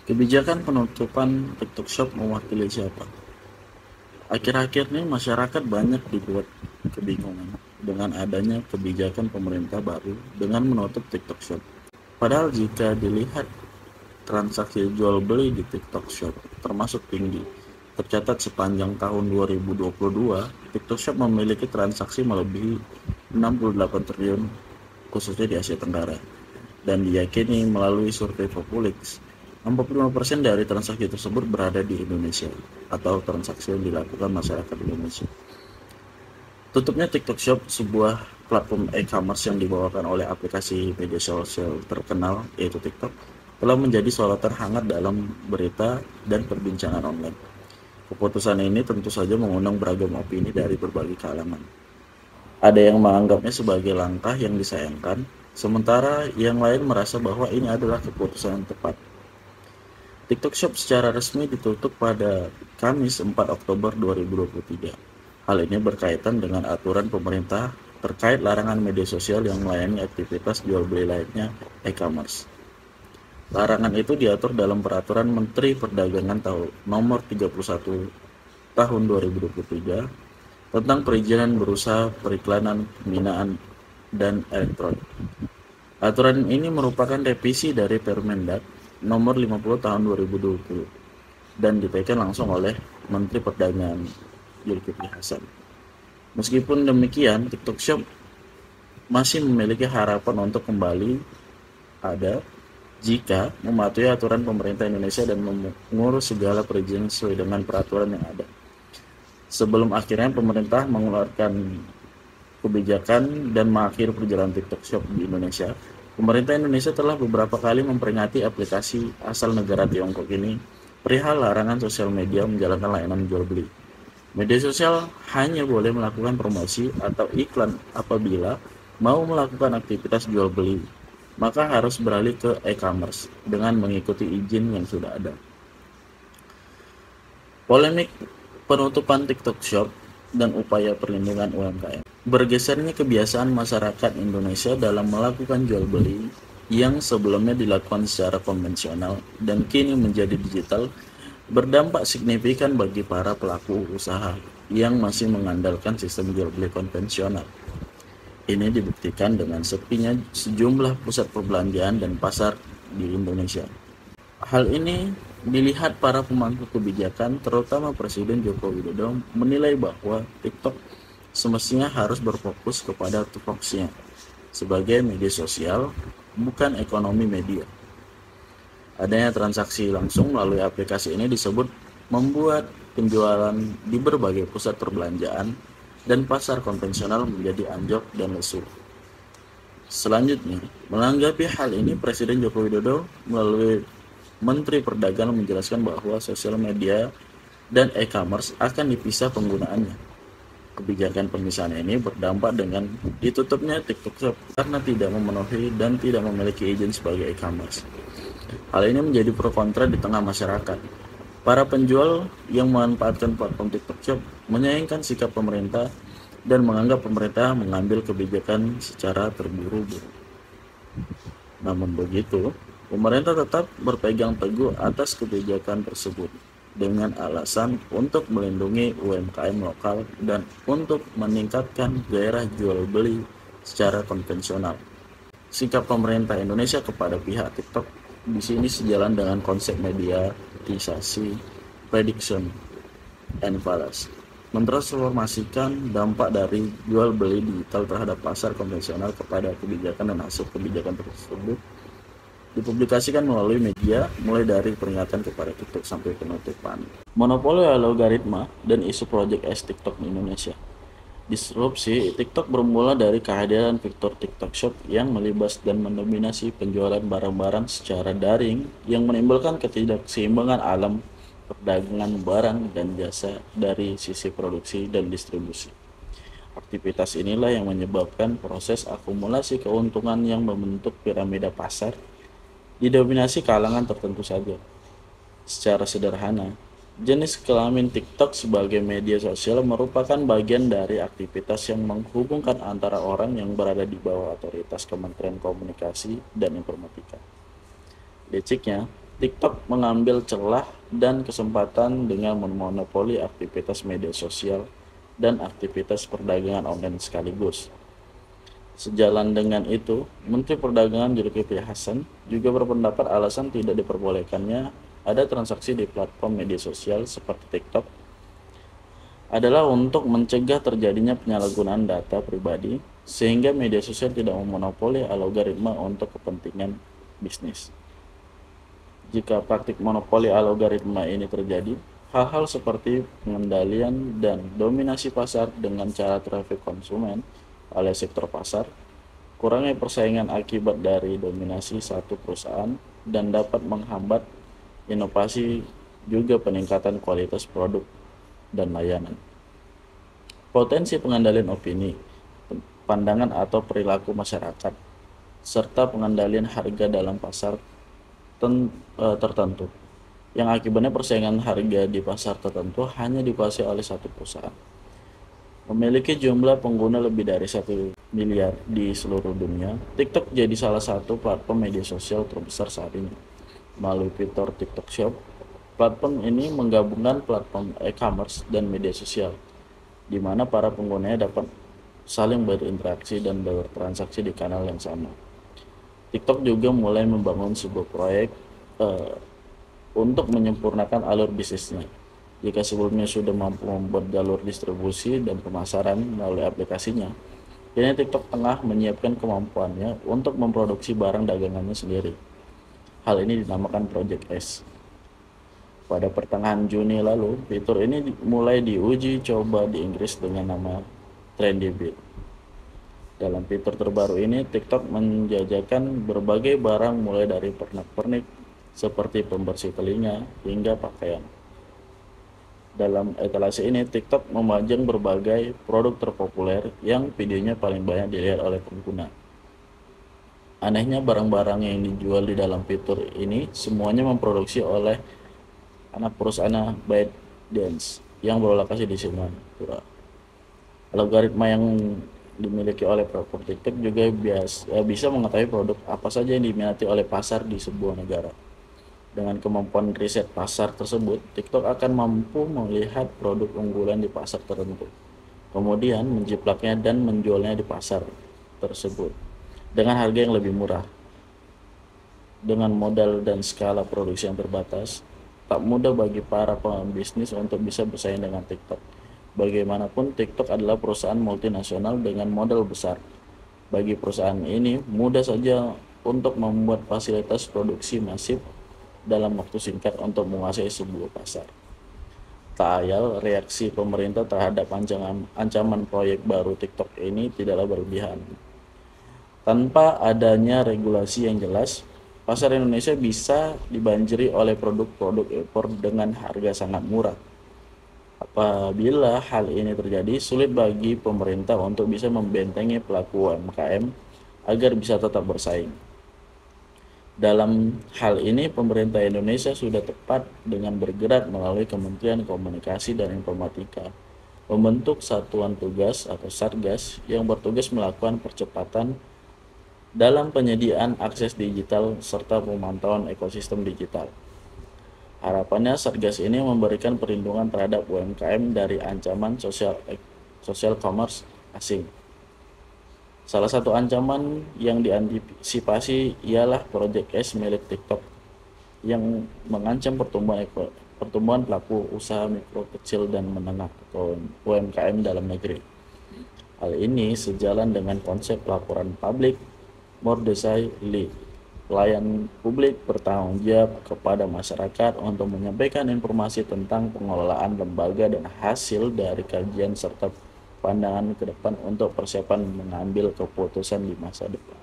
Kebijakan penutupan TikTok Shop mewakili siapa? Akhir-akhir ini masyarakat banyak dibuat kebingungan dengan adanya kebijakan pemerintah baru dengan menutup TikTok Shop. Padahal jika dilihat transaksi jual beli di TikTok Shop termasuk tinggi. Tercatat sepanjang tahun 2022, TikTok Shop memiliki transaksi melebihi 68 triliun khususnya di Asia Tenggara. Dan diyakini melalui survei Populix, 45% dari transaksi tersebut berada di Indonesia atau transaksi yang dilakukan masyarakat Indonesia. Tutupnya TikTok Shop, sebuah platform e-commerce yang dibawakan oleh aplikasi media sosial terkenal yaitu TikTok, telah menjadi sorotan hangat dalam berita dan perbincangan online. Keputusan ini tentu saja mengundang beragam opini dari berbagai kalangan. Ada yang menganggapnya sebagai langkah yang disayangkan, sementara yang lain merasa bahwa ini adalah keputusan yang tepat. TikTok Shop secara resmi ditutup pada Kamis 4 Oktober 2023. Hal ini berkaitan dengan aturan pemerintah terkait larangan media sosial yang melayani aktivitas jual beli lainnya e-commerce. Larangan itu diatur dalam Peraturan Menteri Perdagangan Nomor 31 Tahun 2023 tentang perizinan berusaha periklanan, pembinaan, dan elektronik. Aturan ini merupakan revisi dari Permendag Nomor 50 Tahun 2020 dan dipegang langsung oleh Menteri Perdagangan Zulkifli Hasan. Meskipun demikian, TikTok Shop masih memiliki harapan untuk kembali ada jika mematuhi aturan pemerintah Indonesia dan mengurus segala perizinan sesuai dengan peraturan yang ada. Sebelum akhirnya pemerintah mengeluarkan kebijakan dan mengakhiri perjalanan TikTok Shop di Indonesia, pemerintah Indonesia telah beberapa kali memperingati aplikasi asal negara Tiongkok ini perihal larangan sosial media menjalankan layanan jual beli. Media sosial hanya boleh melakukan promosi atau iklan apabila mau melakukan aktivitas jual beli, maka harus beralih ke e-commerce dengan mengikuti izin yang sudah ada. Polemik penutupan TikTok Shop dan upaya perlindungan UMKM. Bergesernya kebiasaan masyarakat Indonesia dalam melakukan jual beli yang sebelumnya dilakukan secara konvensional dan kini menjadi digital berdampak signifikan bagi para pelaku usaha yang masih mengandalkan sistem jual beli konvensional. Ini dibuktikan dengan sepinya sejumlah pusat perbelanjaan dan pasar di Indonesia. Hal ini dilihat para pemangku kebijakan, terutama Presiden Joko Widodo, menilai bahwa TikTok semestinya harus berfokus kepada tupoksinya sebagai media sosial, bukan ekonomi media. Adanya transaksi langsung melalui aplikasi ini disebut membuat penjualan di berbagai pusat perbelanjaan dan pasar konvensional menjadi anjlok dan lesu. Selanjutnya, menanggapi hal ini, Presiden Joko Widodo melalui Menteri Perdagangan menjelaskan bahwa sosial media dan e-commerce akan dipisah penggunaannya. Kebijakan pemisahan ini berdampak dengan ditutupnya TikTok Shop karena tidak memenuhi dan tidak memiliki izin sebagai e-commerce. Hal ini menjadi pro kontra di tengah masyarakat. Para penjual yang memanfaatkan platform TikTok Shop menyayangkan sikap pemerintah dan menganggap pemerintah mengambil kebijakan secara terburu-buru. Namun begitu, pemerintah tetap berpegang teguh atas kebijakan tersebut dengan alasan untuk melindungi UMKM lokal dan untuk meningkatkan gairah jual beli secara konvensional. Sikap pemerintah Indonesia kepada pihak TikTok di sini sejalan dengan konsep mediatisasi prediction and fallacy, mentransformasikan dampak dari jual beli digital terhadap pasar konvensional kepada kebijakan, dan hasil kebijakan tersebut dipublikasikan melalui media mulai dari peringatan kepada TikTok sampai penutupan. Monopoli algoritma dan isu Project X TikTok di Indonesia. Disrupsi TikTok bermula dari kehadiran fitur TikTok Shop yang melibas dan mendominasi penjualan barang-barang secara daring yang menimbulkan ketidakseimbangan alam perdagangan barang dan jasa dari sisi produksi dan distribusi. Aktivitas inilah yang menyebabkan proses akumulasi keuntungan yang membentuk piramida pasar didominasi kalangan tertentu saja. Secara sederhana, jenis kelamin TikTok sebagai media sosial merupakan bagian dari aktivitas yang menghubungkan antara orang yang berada di bawah otoritas Kementerian Komunikasi dan Informatika. Liciknya, TikTok mengambil celah dan kesempatan dengan memonopoli aktivitas media sosial dan aktivitas perdagangan online sekaligus. Sejalan dengan itu, Menteri Perdagangan Zulkifli Hasan juga berpendapat alasan tidak diperbolehkannya ada transaksi di platform media sosial seperti TikTok adalah untuk mencegah terjadinya penyalahgunaan data pribadi sehingga media sosial tidak memonopoli algoritma untuk kepentingan bisnis. Jika praktik monopoli algoritma ini terjadi, hal-hal seperti pengendalian dan dominasi pasar dengan cara traffic konsumen oleh sektor pasar, kurangnya persaingan akibat dari dominasi satu perusahaan, dan dapat menghambat inovasi juga peningkatan kualitas produk dan layanan. Potensi pengendalian opini, pandangan atau perilaku masyarakat, serta pengendalian harga dalam pasar tertentu, yang akibatnya persaingan harga di pasar tertentu hanya dikuasai oleh satu perusahaan. Memiliki jumlah pengguna lebih dari 1 miliar di seluruh dunia, TikTok jadi salah satu platform media sosial terbesar saat ini. Melalui fitur TikTok Shop, platform ini menggabungkan platform e-commerce dan media sosial, di mana para penggunanya dapat saling berinteraksi dan bertransaksi di kanal yang sama. TikTok juga mulai membangun sebuah proyek untuk menyempurnakan alur bisnisnya. Jika sebelumnya sudah mampu membuat jalur distribusi dan pemasaran melalui aplikasinya, kini TikTok tengah menyiapkan kemampuannya untuk memproduksi barang dagangannya sendiri. Hal ini dinamakan Project S. Pada pertengahan Juni lalu, fitur ini mulai diuji coba di Inggris dengan nama Trendybit. Dalam fitur terbaru ini, TikTok menjajakan berbagai barang mulai dari pernak-pernik seperti pembersih telinga hingga pakaian. Dalam etalase ini, TikTok memajang berbagai produk terpopuler yang videonya paling banyak dilihat oleh pengguna. Anehnya, barang-barang yang dijual di dalam fitur ini semuanya memproduksi oleh anak perusahaan ByteDance yang berlokasi di Singapura. Algoritma yang dimiliki oleh platform TikTok juga bisa mengetahui produk apa saja yang diminati oleh pasar di sebuah negara. Dengan kemampuan riset pasar tersebut, TikTok akan mampu melihat produk unggulan di pasar tertentu, kemudian menjiplaknya dan menjualnya di pasar tersebut dengan harga yang lebih murah. Dengan modal dan skala produksi yang terbatas, tak mudah bagi para pembisnis untuk bisa bersaing dengan TikTok. Bagaimanapun, TikTok adalah perusahaan multinasional dengan modal besar. Bagi perusahaan ini, mudah saja untuk membuat fasilitas produksi masif dalam waktu singkat untuk menguasai sebuah pasar. Tak ayal, reaksi pemerintah terhadap ancaman proyek baru TikTok ini tidaklah berlebihan. Tanpa adanya regulasi yang jelas, pasar Indonesia bisa dibanjiri oleh produk-produk impor dengan harga sangat murah. Apabila hal ini terjadi, sulit bagi pemerintah untuk bisa membentengi pelaku UMKM agar bisa tetap bersaing. Dalam hal ini, pemerintah Indonesia sudah tepat dengan bergerak melalui Kementerian Komunikasi dan Informatika, membentuk Satuan Tugas atau Satgas yang bertugas melakukan percepatan dalam penyediaan akses digital serta pemantauan ekosistem digital. Harapannya Satgas ini memberikan perlindungan terhadap UMKM dari ancaman social commerce asing. Salah satu ancaman yang diantisipasi ialah Project S milik TikTok yang mengancam pertumbuhan pelaku usaha mikro, kecil, dan menengah atau UMKM dalam negeri. Hal ini sejalan dengan konsep laporan publik Mordechai Lee. Pelayan publik bertanggung jawab kepada masyarakat untuk menyampaikan informasi tentang pengelolaan lembaga dan hasil dari kajian serta pandangan ke depan untuk persiapan mengambil keputusan di masa depan.